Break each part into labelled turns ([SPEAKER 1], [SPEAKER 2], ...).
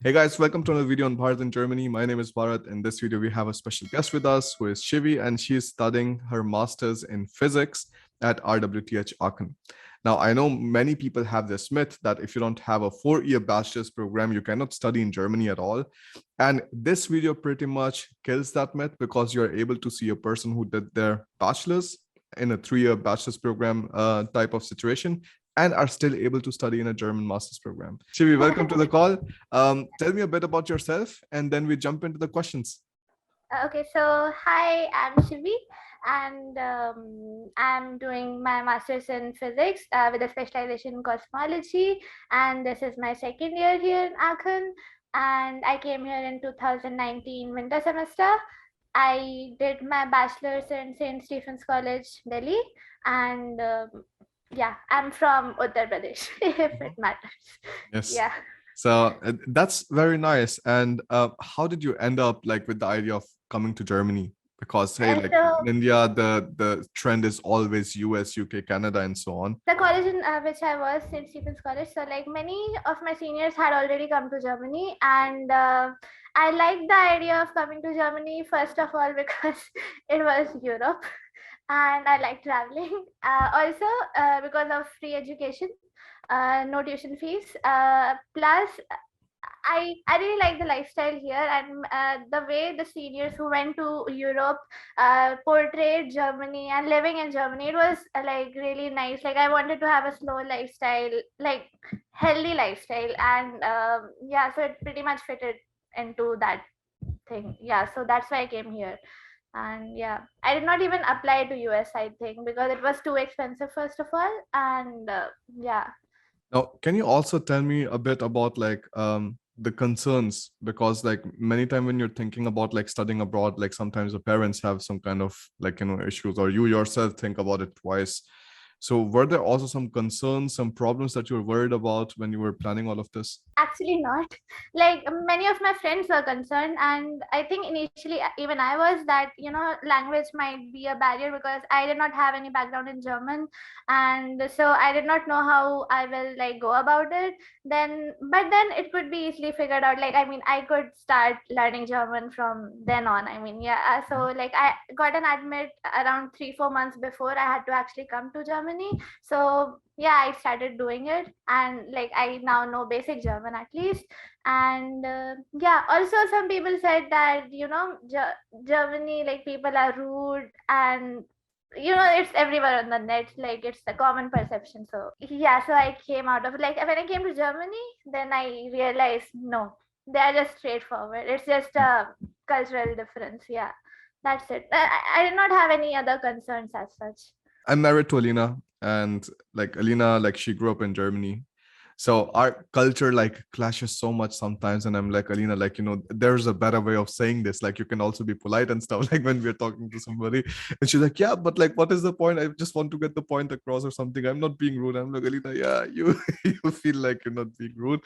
[SPEAKER 1] Hey guys, welcome to another video on Bharat in Germany. My name is Bharat. In this video, we have a special guest with us who is Shivi, and she is studying her master's in physics at RWTH Aachen. Now, I know many people have this myth that if you don't have a 4-year bachelor's program, you cannot study in Germany at all. And this video pretty much kills that myth because you're able to see a person who did their bachelor's in a 3-year bachelor's program type of situation and are still able to study in a German master's program. Shivi, welcome to the call. Tell me a bit about yourself, and then we jump into the questions.
[SPEAKER 2] Okay, so hi, I'm Shivi, and I'm doing my master's in physics with a specialization in cosmology, and this is my second year here in Aachen, and I came here in 2019 winter semester. I did my bachelor's in St. Stephen's College, Delhi, and yeah, I'm from Uttar Pradesh, if it matters.
[SPEAKER 1] Yes.
[SPEAKER 2] Yeah.
[SPEAKER 1] So that's very nice. And how did you end up like with the idea of coming to Germany? Because hey, like
[SPEAKER 2] So
[SPEAKER 1] in India, the trend is always US, UK, Canada, and so on.
[SPEAKER 2] the college in which I was, St. Stephen's College. So like many of my seniors had already come to Germany, and I liked the idea of coming to Germany first of all because it was Europe, and I like traveling. Also because of free education, no tuition fees. Plus I really like the lifestyle here, and the way the seniors who went to Europe portrayed Germany and living in Germany. It was like really nice. Like I wanted to have a slow lifestyle, like healthy lifestyle, and yeah, so it pretty much fitted into that thing. Yeah, so that's why I came here. And yeah, I did not even apply to US, I think, because it was too expensive first of all, and yeah.
[SPEAKER 1] Now, can you also tell me a bit about like the concerns? Because like many times when you're thinking about like studying abroad, like sometimes the parents have some kind of like issues, or you yourself think about it twice. So were there also some concerns, some problems that you were worried about when you were planning all of this?
[SPEAKER 2] Actually not. Like many of my friends were concerned, and I think initially even I was, that language might be a barrier because I did not have any background in German, and so I did not know how I will like go about it. But then it could be easily figured out. Like I mean, I could start learning German from then on. I mean, yeah, so like I got an admit around 3-4 months before I had to actually come to Germany. So yeah, I started doing it, and like I now know basic German at least. And yeah, also some people said that Germany, like people are rude, and it's everywhere on the net, like it's a common perception. So yeah, so I came out of, like, when I came to Germany, then I realized no, they are just straightforward. It's just a cultural difference. Yeah, that's it. I did not have any other concerns as such.
[SPEAKER 1] I'm married to Alina, and like Alina, like she grew up in Germany. So our culture like clashes so much sometimes. And I'm like, Alina, like, there's a better way of saying this. Like you can also be polite and stuff, like when we're talking to somebody. And she's like, yeah, but like, what is the point? I just want to get the point across or something. I'm not being rude. I'm like, Alina, yeah, you you feel like you're not being rude.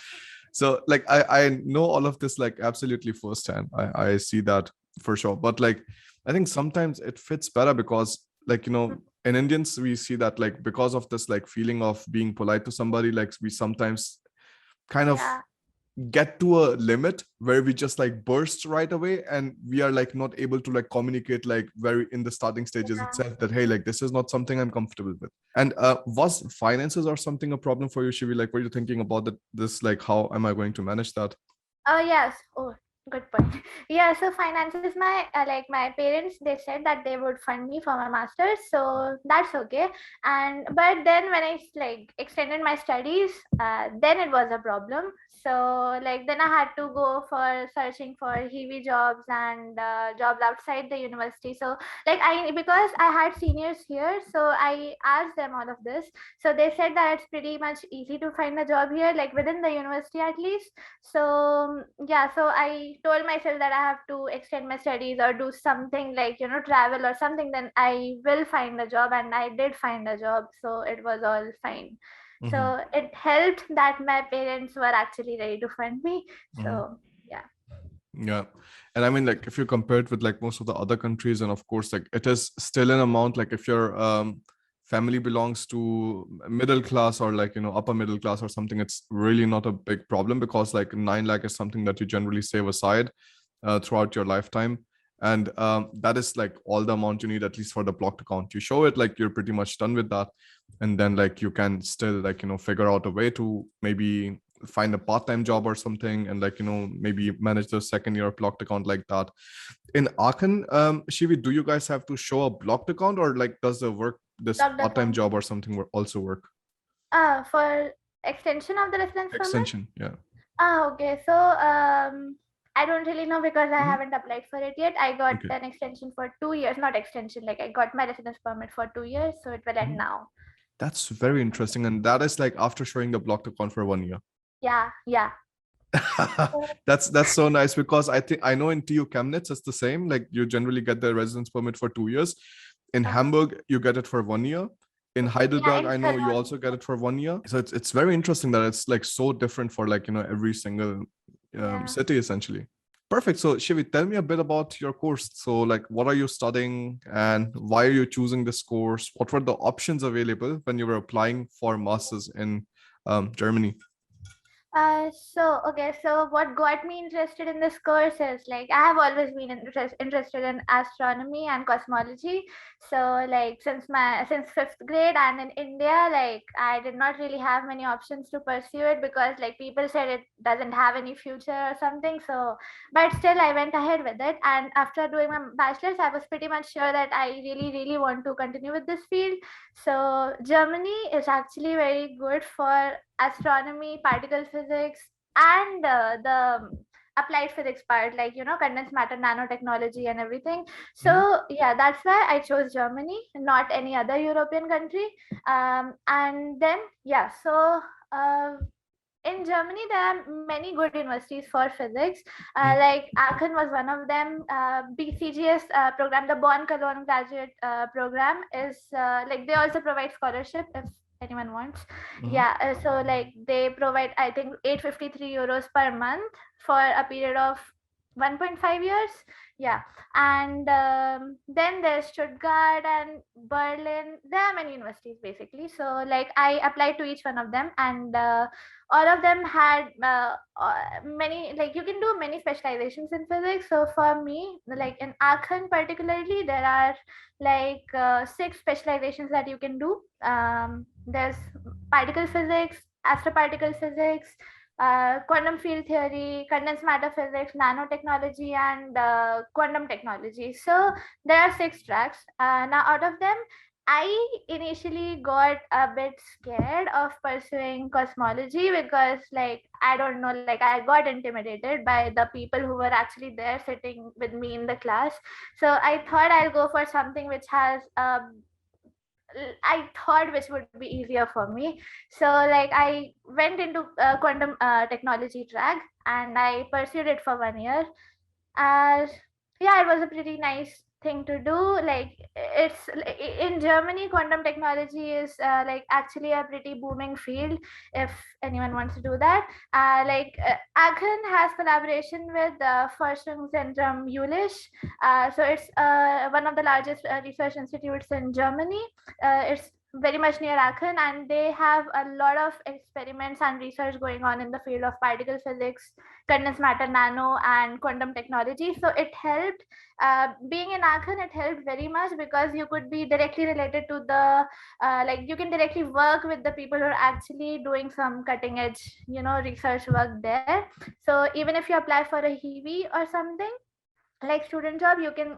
[SPEAKER 1] So like I know all of this like absolutely firsthand. I see that for sure. But like I think sometimes it fits better because like in Indians we see that like because of this like feeling of being polite to somebody, like we sometimes kind of
[SPEAKER 2] Yeah.
[SPEAKER 1] get to a limit where we just like burst right away, and we are like not able to like communicate like very in the starting stages
[SPEAKER 2] Yeah.
[SPEAKER 1] itself that hey, like this is not something I'm comfortable with. And was finances or something a problem for you, Shivi? Like were you thinking about that, this like how am I going to manage that?
[SPEAKER 2] Oh yes. Oh, good point. Yeah. So finances, my parents, they said that they would fund me for my masters, so that's okay. And but then when I like extended my studies, then it was a problem. So like then I had to go for searching for heavy jobs and jobs outside the university. So like because I had seniors here, so I asked them all of this. So they said that it's pretty much easy to find a job here, like within the university at least. So yeah, so I told myself that I have to extend my studies or do something, like travel or something, then I will find a job, and I did find a job, so it was all fine.
[SPEAKER 1] Mm-hmm.
[SPEAKER 2] So it helped that my parents were actually ready to fund me.
[SPEAKER 1] Mm-hmm.
[SPEAKER 2] So yeah.
[SPEAKER 1] Yeah. And I mean, like, if you compare it with like most of the other countries, and of course, like it is still an amount, like if you're family belongs to middle class or like, upper middle class or something, it's really not a big problem, because like 9 lakh is something that you generally save aside throughout your lifetime. And that is like all the amount you need, at least for the blocked account. You show it, like you're pretty much done with that. And then like you can still like, figure out a way to maybe find a part-time job or something, and like, maybe manage the second year blocked account like that. In Aachen, Shivi, do you guys have to show a blocked account, or like does the work, this
[SPEAKER 2] Blocked
[SPEAKER 1] part-time
[SPEAKER 2] account.
[SPEAKER 1] job or something also work?
[SPEAKER 2] For extension of the residence permit.
[SPEAKER 1] Extension, yeah.
[SPEAKER 2] Okay. So I don't really know because I
[SPEAKER 1] Mhm.
[SPEAKER 2] haven't applied for it yet. I got
[SPEAKER 1] Okay.
[SPEAKER 2] an extension for 2 years, not extension. Like I got my residence permit for 2 years, so it will end
[SPEAKER 1] Mhm.
[SPEAKER 2] now.
[SPEAKER 1] That's very interesting. And that is like after showing the blocked account for 1 year.
[SPEAKER 2] Yeah, yeah.
[SPEAKER 1] That's so nice, because I know in TU Chemnitz it's the same. Like you generally get the residence permit for 2 years. In
[SPEAKER 2] Uh-huh.
[SPEAKER 1] Hamburg, you get it for 1 year. In
[SPEAKER 2] Yeah,
[SPEAKER 1] Heidelberg,
[SPEAKER 2] in
[SPEAKER 1] I know you
[SPEAKER 2] Cologne.
[SPEAKER 1] also get it for 1 year. So it's very interesting that it's like so different for like, every single
[SPEAKER 2] Yeah.
[SPEAKER 1] city essentially. Perfect. So Shivi, tell me a bit about your course. So like, what are you studying and why are you choosing this course? What were the options available when you were applying for masters in Germany?
[SPEAKER 2] So what got me interested in this course is like I have always been interested in astronomy and cosmology. So like since fifth grade, and in India, like I did not really have many options to pursue it because like people said it doesn't have any future or something. So but still I went ahead with it, and after doing my bachelor's, I was pretty much sure that I really want to continue with this field. So Germany is actually very good for astronomy, particle physics, and the applied physics part, like condensed matter, nanotechnology, and everything.
[SPEAKER 1] Mhm.
[SPEAKER 2] So yeah, that's why I chose Germany, not any other European country. And then yeah, so. In Germany, there are many good universities for physics.
[SPEAKER 1] Mhm.
[SPEAKER 2] Like Aachen was one of them. BCGS program, the Bonn Cologne graduate program, is like they also provide scholarship if anyone wants.
[SPEAKER 1] Mhm.
[SPEAKER 2] Yeah, so like they provide, I think, 853 euros per month for a period of 1.5 years. Yeah, and then there's Stuttgart and Berlin. There are many universities basically. So like I applied to each one of them, and all of them had many, like you can do many specializations in physics. So for me, like in Aachen particularly, there are like six specializations that you can do. There's particle physics, astroparticle physics, quantum field theory, condensed matter physics, nanotechnology, and quantum technology. So there are six tracks. Now out of them, I initially got a bit scared of pursuing cosmology because, like, I don't know, like, I got intimidated by the people who were actually there sitting with me in the class. So I thought I'll go for something which has I thought which would be easier for me. So like I went into quantum technology track, and I pursued it for 1 year. As yeah, it was a pretty nice thing to do. Like it's in Germany, quantum technology is like actually a pretty booming field if anyone wants to do that. Aachen has collaboration with Forschungszentrum Jülich. So it's one of the largest research institutes in Germany. It's very much near Aachen, and they have a lot of experiments and research going on in the field of particle physics, condensed matter, nano, and quantum technology. So it helped. Being in Aachen, it helped very much because you could be directly related to the like you can directly work with the people who are actually doing some cutting edge, research work there. So even if you apply for a HEV or something like student job, you can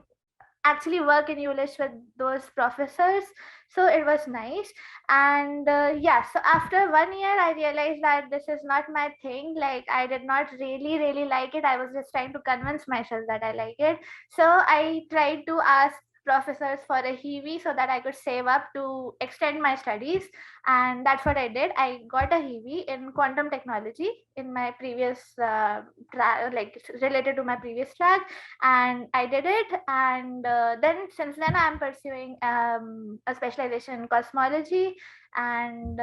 [SPEAKER 2] actually work in Ulish with those professors. So it was nice. And yeah, so after 1 year, I realized that this is not my thing. Like, I did not really like it. I was just trying to convince myself that I like it. So I tried to ask professors for a HEV so that I could save up to extend my studies. And that's what I did. I got a HEV in quantum technology in my previous like related to my previous track, and I did it. And then since then I'm pursuing a specialization in cosmology, and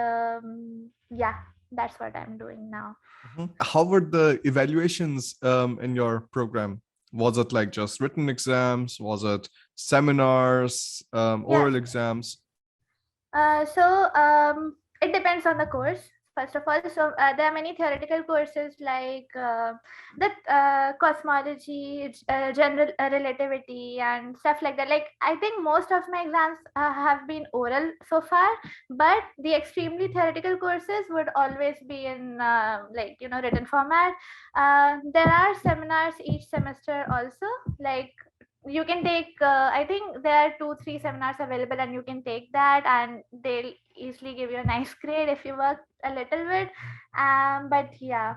[SPEAKER 2] yeah, that's what I'm doing now.
[SPEAKER 1] Mhm. How were the evaluations in your program? Was it like just written exams? Was it seminars,
[SPEAKER 2] Yes.
[SPEAKER 1] oral exams?
[SPEAKER 2] It depends on the course. First of all, there are many theoretical courses like the cosmology, general relativity, and stuff like that. Like I think most of my exams have been oral so far, but the extremely theoretical courses would always be in written format. There are seminars each semester also, like you can take I think there are 2 3 seminars available, and you can take that, and they'll easily give you a nice grade if you work a little bit. But yeah,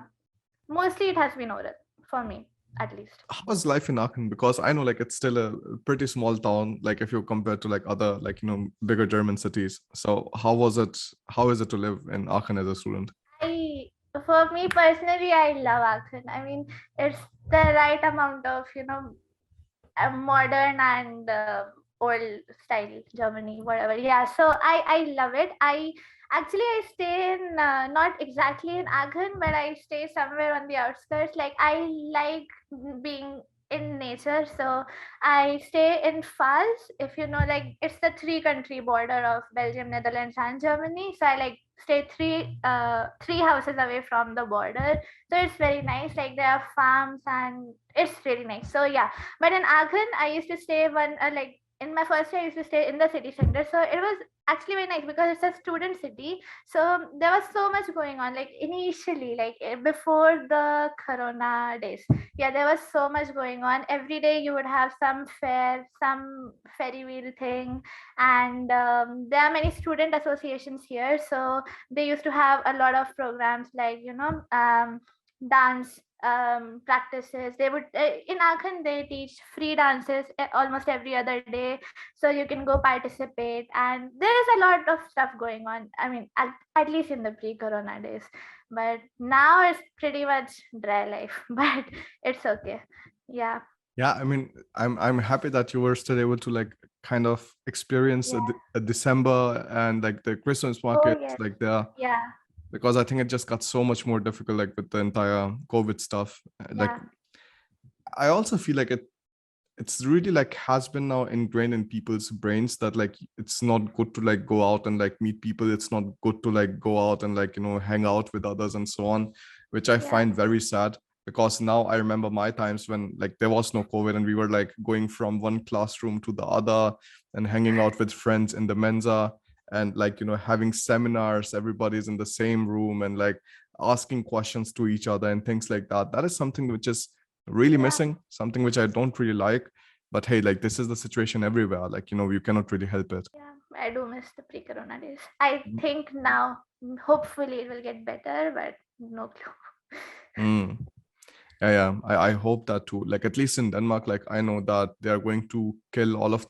[SPEAKER 2] mostly it has been oral for me, at least.
[SPEAKER 1] How was life in Aachen? Because I know like it's still a pretty small town, like if you compare to like other like bigger German cities. So how was it? How is it to live in Aachen as a student?
[SPEAKER 2] I For me personally, I love Aachen. I mean, it's the right amount of modern and old style Germany, whatever. Yeah, so I love it. I stay in not exactly in Aachen, but I stay somewhere on the outskirts. Like I like being in nature, so I stay in Pfalz. If you know, like it's the three-country border of Belgium, Netherlands, and Germany. So I like stay three houses away from the border, so it's very nice. Like there are farms, and it's really nice. So yeah, but in Aachen, I used to stay in my first year, I used to stay in the city center. So it was actually very nice because it's a student city. So there was so much going on. Like initially, before the Corona days, yeah, there was so much going on. Every day you would have some fair, some ferry wheel thing, and there are many student associations here. So they used to have a lot of programs like dance practices. They would in Aachen they teach free dances almost every other day, so you can go participate, and there is a lot of stuff going on. I mean, at least in the pre-corona days, but now it's pretty much dry life, but it's okay. Yeah.
[SPEAKER 1] Yeah, I mean, I'm happy that you were still able to like kind of experience
[SPEAKER 2] Yeah.
[SPEAKER 1] a December and like the Christmas
[SPEAKER 2] Oh
[SPEAKER 1] markets
[SPEAKER 2] yes.
[SPEAKER 1] like there,
[SPEAKER 2] Yeah.
[SPEAKER 1] because I think it just got so much more difficult like with the entire COVID stuff. Like
[SPEAKER 2] Yeah.
[SPEAKER 1] I also feel like it's really like has been now ingrained in people's brains that like it's not good to like go out and like meet people. It's not good to like go out and like hang out with others and so on, which I
[SPEAKER 2] Yeah.
[SPEAKER 1] find very sad, because now I remember my times when like there was no COVID and we were like going from one classroom to the other and hanging out with friends in the mensa, and like having seminars, everybody's in the same room and like asking questions to each other and things like that. That is something which is really
[SPEAKER 2] Yeah.
[SPEAKER 1] missing, something which I don't really like. But hey, like this is the situation everywhere. Like, you cannot really help it.
[SPEAKER 2] Yeah, I do miss the pre-corona days. I think now, hopefully, it will get better, but no clue.
[SPEAKER 1] Mm. Yeah, I hope that too. Like at least in Denmark, like I know that they are going to kill all of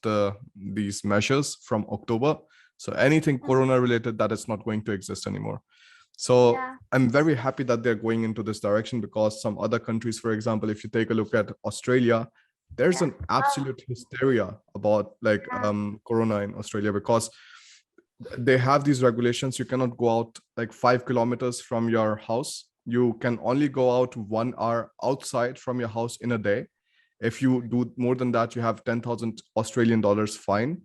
[SPEAKER 1] these measures from October. So anything Corona related, that is not going to exist anymore. So
[SPEAKER 2] Yeah,
[SPEAKER 1] I'm very happy that they're going into this direction, because some other countries, for example, if you take a look at Australia, there's
[SPEAKER 2] yeah.
[SPEAKER 1] an
[SPEAKER 2] Oh,
[SPEAKER 1] absolute hysteria about like
[SPEAKER 2] yeah,
[SPEAKER 1] Corona in Australia, because they have these regulations. You cannot go out like 5 kilometers from your house. You can only go out 1 hour outside from your house in a day. If you do more than that, you have 10,000 Australian dollars fine.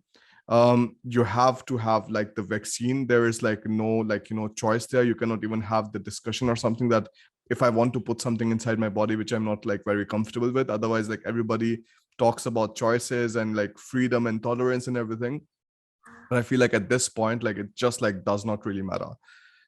[SPEAKER 1] You have to have like the vaccine. There is like no like choice there. You cannot even have the discussion or something that if I want to put something inside my body which I'm not like very comfortable with. Otherwise, like everybody talks about choices and like freedom and tolerance and everything. But I feel like at this point, like it just like does not really matter.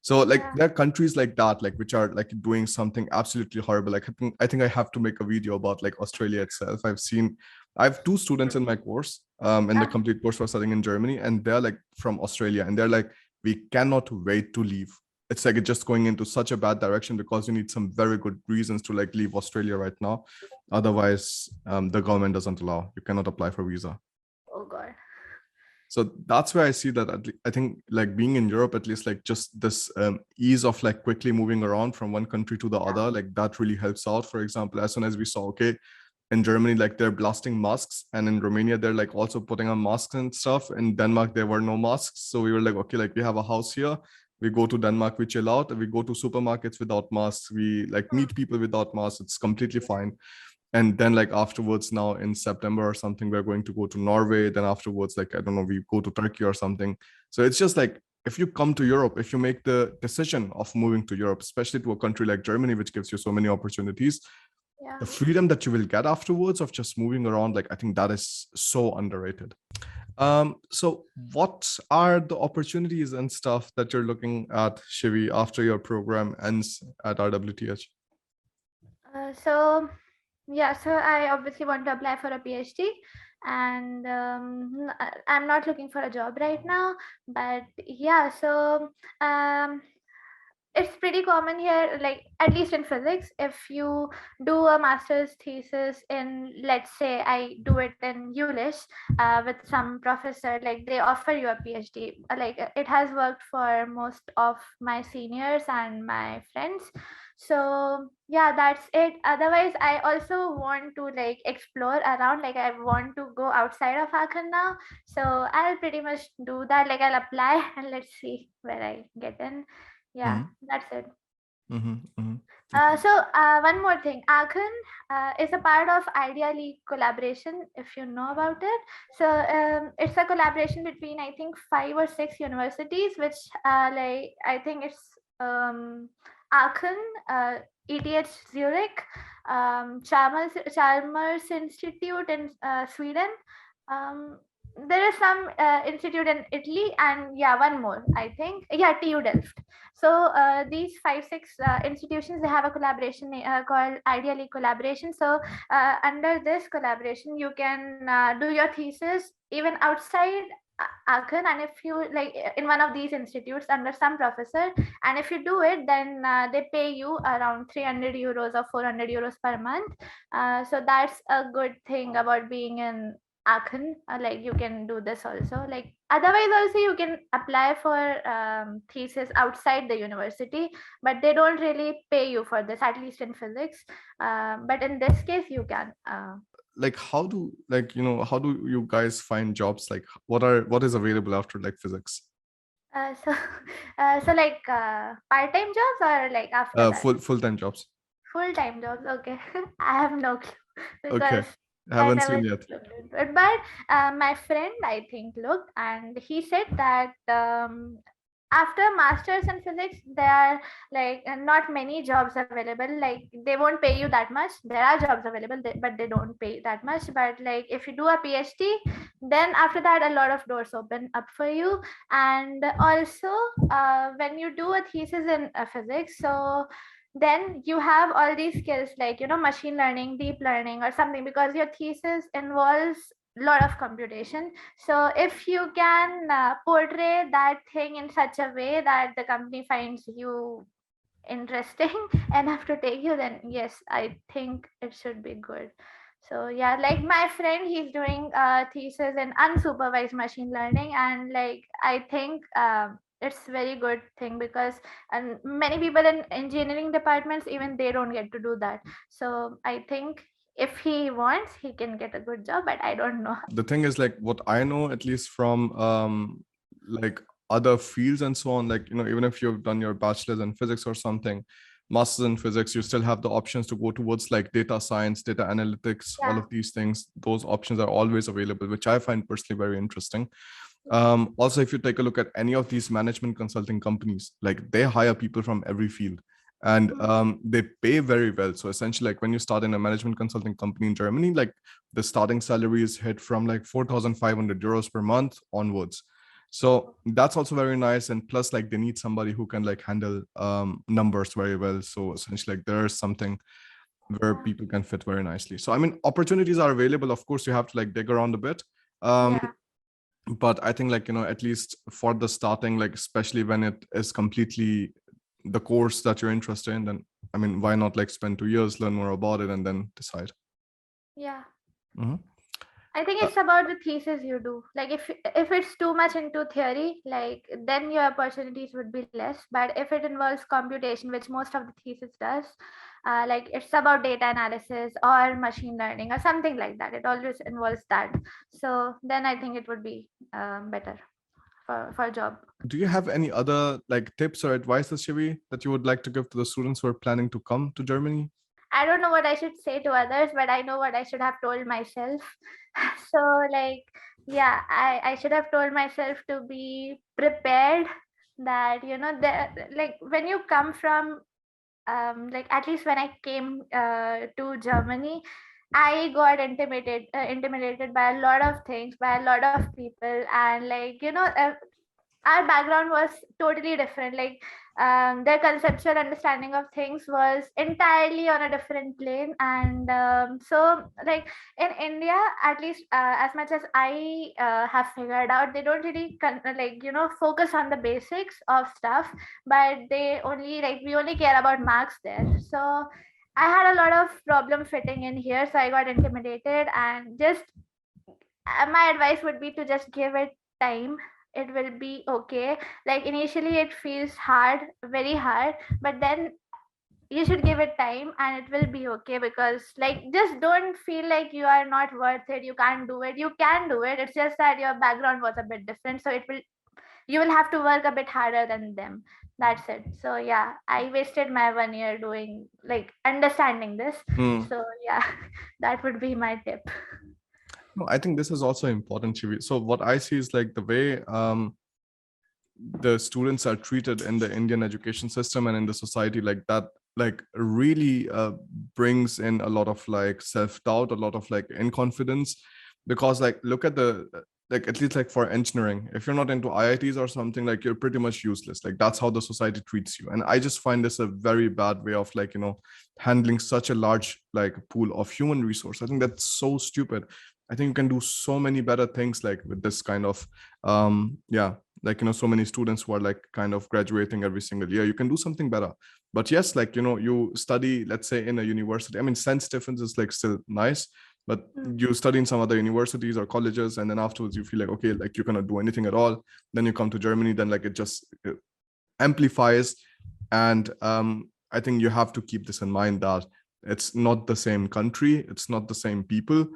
[SPEAKER 1] So like
[SPEAKER 2] yeah,
[SPEAKER 1] there are countries like that, like which are like doing something absolutely horrible. Like I think I have to make a video about like Australia itself. I have two students in my course, in the
[SPEAKER 2] okay.
[SPEAKER 1] complete course for studying in Germany, and they're like from Australia, and they're like, we cannot wait to leave. It's like it's just going into such a bad direction, because you need some very good reasons to like leave Australia right now. Otherwise, the government doesn't allow. You cannot apply for visa.
[SPEAKER 2] Oh God.
[SPEAKER 1] So that's where I see that I think like being in Europe, at least like just this ease of like quickly moving around from one country to the other, like that really helps out. For example, as soon as we saw, okay, in Germany, like they're blasting masks, and in Romania, they're like also putting on masks and stuff. In Denmark, there were no masks. So we were like, okay, like we have a house here. We go to Denmark, we chill out, and we go to supermarkets without masks. We like meet people without masks. It's completely fine. And then like afterwards, now in September or something, we're going to go to Norway. Then afterwards, like, I don't know, we go to Turkey or something. So it's just like, if you come to Europe, if you make the decision of moving to Europe, especially to a country like Germany, which gives you so many opportunities,
[SPEAKER 2] Yeah.
[SPEAKER 1] the freedom that you will get afterwards of just moving around, like, I think that is so underrated. So what are the opportunities and stuff that you're looking at, Shivi, after your program ends at RWTH?
[SPEAKER 2] So yeah, so I obviously want to apply for a PhD, and I'm not looking for a job right now, but yeah, so um it's pretty common here, like at least in physics, if you do a master's thesis in, let's say I do it in Ulish, with some professor, like they offer you a PhD. Like it has worked for most of my seniors and my friends. So yeah, that's it. Otherwise, I also want to like explore around, like I want to go outside of Aachen now. So I'll pretty much do that, like I'll apply and let's see where I get in. Yeah,
[SPEAKER 1] Mm-hmm,
[SPEAKER 2] that's it.
[SPEAKER 1] mm-hmm, mm-hmm. Okay.
[SPEAKER 2] One more thing. Aachen is a part of Ideally Collaboration, if you know about it. So it's a collaboration between, I think, 5 or 6 universities, which like I think it's Aachen, ETH Zurich, Chalmers Institute in Sweden. Um, there is some institute in Italy, and yeah, one more, I think. Yeah, TU Delft. So these 5 6 institutions, they have a collaboration called Ideally Collaboration. So under this collaboration, you can do your thesis even outside Aachen, and if you like in one of these institutes under some professor, and if you do it, then they pay you around 300 euros or 400 euros per month. So that's a good thing about being in Aachen. Like you can do this also. Like otherwise, also you can apply for thesis outside the university, but they don't really pay you for this, at least in physics. But in this case, you can.
[SPEAKER 1] Like, how do, like, how do you guys find jobs? Like, what is available after like physics?
[SPEAKER 2] So, so like part-time jobs or like after that?
[SPEAKER 1] Full-time jobs.
[SPEAKER 2] Full-time jobs. Okay, I have no clue
[SPEAKER 1] Okay.
[SPEAKER 2] because
[SPEAKER 1] I
[SPEAKER 2] I
[SPEAKER 1] haven't
[SPEAKER 2] never
[SPEAKER 1] seen yet.
[SPEAKER 2] looked into it. But my friend, I think, looked, and he said that after masters in physics, there are like not many jobs available. Like they won't pay you that much. There are jobs available, but they don't pay that much. But like if you do a PhD, then after that, a lot of doors open up for you. And also, when you do a thesis in physics, so then you have all these skills like machine learning, deep learning, or something, because your thesis involves a lot of computation. So if you can portray that thing in such a way that the company finds you interesting enough to take you, then yes, I think it should be good. So yeah, like my friend, he's doing a thesis in unsupervised machine learning, and like I think it's very good thing, because and many people in engineering departments, even they don't get to do that. So I think if he wants, he can get a good job, but I don't know.
[SPEAKER 1] The thing is, like, what I know, at least from like other fields and so on, like, even if you've done your bachelor's in physics or something, master's in physics, you still have the options to go towards like data science, data analytics, all
[SPEAKER 2] Yeah.
[SPEAKER 1] of these things. Those options are always available, which I find personally very interesting. Also, if you take a look at any of these management consulting companies, like they hire people from every field, and they pay very well. So essentially, like when you start in a management consulting company in Germany, like the starting salary is hit from like 4,500 euros per month onwards. So that's also very nice. And plus, like they need somebody who can like handle numbers very well. So essentially, like there's something where
[SPEAKER 2] Yeah.
[SPEAKER 1] people can fit very nicely. So I mean, opportunities are available. Of course, you have to like dig around a bit. Um,
[SPEAKER 2] Yeah.
[SPEAKER 1] but I think, like, at least for the starting, like especially when it is completely the course that you're interested in, then I mean, why not like spend 2 years, learn more about it, and then decide.
[SPEAKER 2] Yeah.
[SPEAKER 1] Mhm.
[SPEAKER 2] I think
[SPEAKER 1] Uh,
[SPEAKER 2] it's about the thesis you do. Like if it's too much into theory, like then your opportunities would be less. But if it involves computation, which most of the thesis does, like it's about data analysis or machine learning or something like that. It always involves that. So then I think it would be better for a job.
[SPEAKER 1] do you have any other like tips or advices, Shivi, that you would like to give to the students who are planning to come to Germany?
[SPEAKER 2] I don't know what I should say to others, but I know what I should have told myself. So like, yeah, I should have told myself to be prepared, that like when you come from like, at least when I came to Germany, I got intimidated by a lot of things, by a lot of people, and like, our background was totally different. Like, their conceptual understanding of things was entirely on a different plane. And so like, in India, at least as much as I have figured out, they don't really like, focus on the basics of stuff, but they only, like, we only care about marks there. So I had a lot of problem fitting in here, so I got intimidated. And just my advice would be to just give it time. It will be okay. Like, initially it feels hard, very hard, but then you should give it time and it will be okay. Because, like, just don't feel like you are not worth it, you can't do it. You can do it, it's just that your background was a bit different, so it will, you will have to work a bit harder than them. That's it. So yeah, I wasted my 1 year doing, like, understanding this.
[SPEAKER 1] Hmm.
[SPEAKER 2] So yeah, that would be my tip.
[SPEAKER 1] No, I think this is also important, Shivi. So what I see is like the way the students are treated in the Indian education system and in the society, like that, like really brings in a lot of like self-doubt, a lot of like inconfidence. Because like, look at the, like, at least like for engineering, if you're not into IITs or something, like you're pretty much useless. Like that's how the society treats you. And I just find this a very bad way of like, handling such a large like pool of human resource. I think that's so stupid. I think you can do so many better things like with this kind of yeah, like, so many students who are like kind of graduating every single year. You can do something better. But yes, like, you study, let's say, in a university. I mean, St. Stephen's is like still nice, but
[SPEAKER 2] Mm.
[SPEAKER 1] you study in some other universities or colleges, and then afterwards you feel like, okay, like you cannot do anything at all. Then you come to Germany, then like it just amplifies. And I think you have to keep this in mind, that it's not the same country, it's not the same people,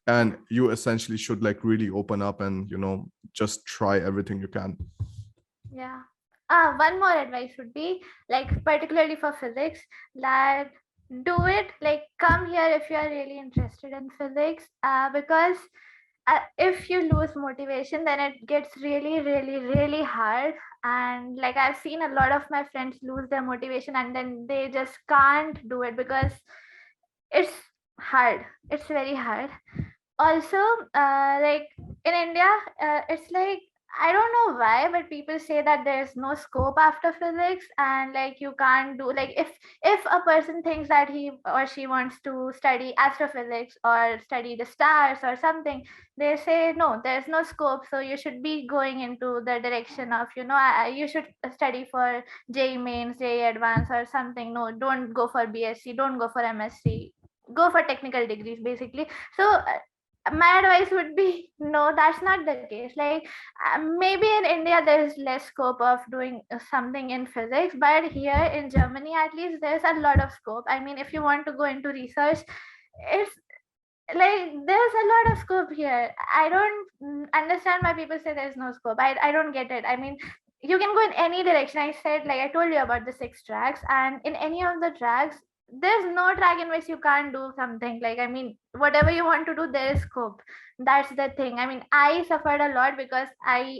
[SPEAKER 1] and you essentially should like really open up and just try everything you can.
[SPEAKER 2] Yeah. One more advice would be, like, particularly for physics, that do it, like, come here if you are really interested in physics. Because if you lose motivation, then it gets really, really, really hard. And like, I've seen a lot of my friends lose their motivation and then they just can't do it because it's hard. It's very hard. Also, like, in India, it's like, I don't know why, but people say that there's no scope after physics, and like, you can't do, like, if a person thinks that he or she wants to study astrophysics or study the stars or something, they say no, there's no scope, so you should be going into the direction of, you should study for JEE mains, JEE advanced or something. No, don't go for BSc, don't go for MSc, go for technical degrees basically. So my advice would be, no, that's not the case. Like, maybe in India there is less scope of doing something in physics, but here in Germany at least there's a lot of scope. I mean, if you want to go into research, it's like, there's a lot of scope here. I don't understand why people say there's no scope. I don't get it. I mean, you can go in any direction. I said, like, I told you about the 6 tracks, and in any of the tracks, there's no track in which you can't do something. Like, I mean, whatever you want to do, there is scope. That's the thing. I mean, I suffered a lot because I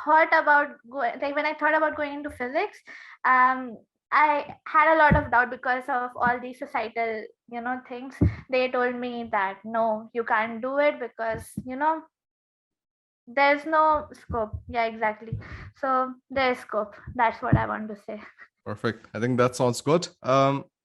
[SPEAKER 2] thought about like, when I thought about going into physics, um I had a lot of doubt because of all these societal, things. They told me that no, you can't do it because, there's no scope. Yeah, exactly. So there's scope. That's what I want to say.
[SPEAKER 1] Perfect. I think that sounds good.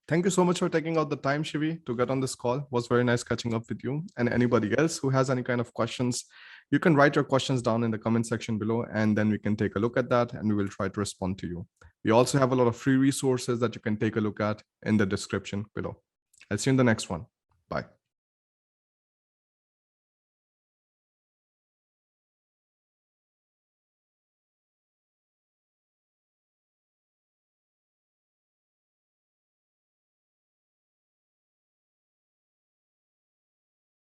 [SPEAKER 1] Thank you so much for taking out the time, Shivi, to get on this call. It was very nice catching up with you. And anybody else who has any kind of questions, you can write your questions down in the comment section below, and then we can take a look at that and we will try to respond to you. We also have a lot of free resources that you can take a look at in the description below. I'll see you in the next one.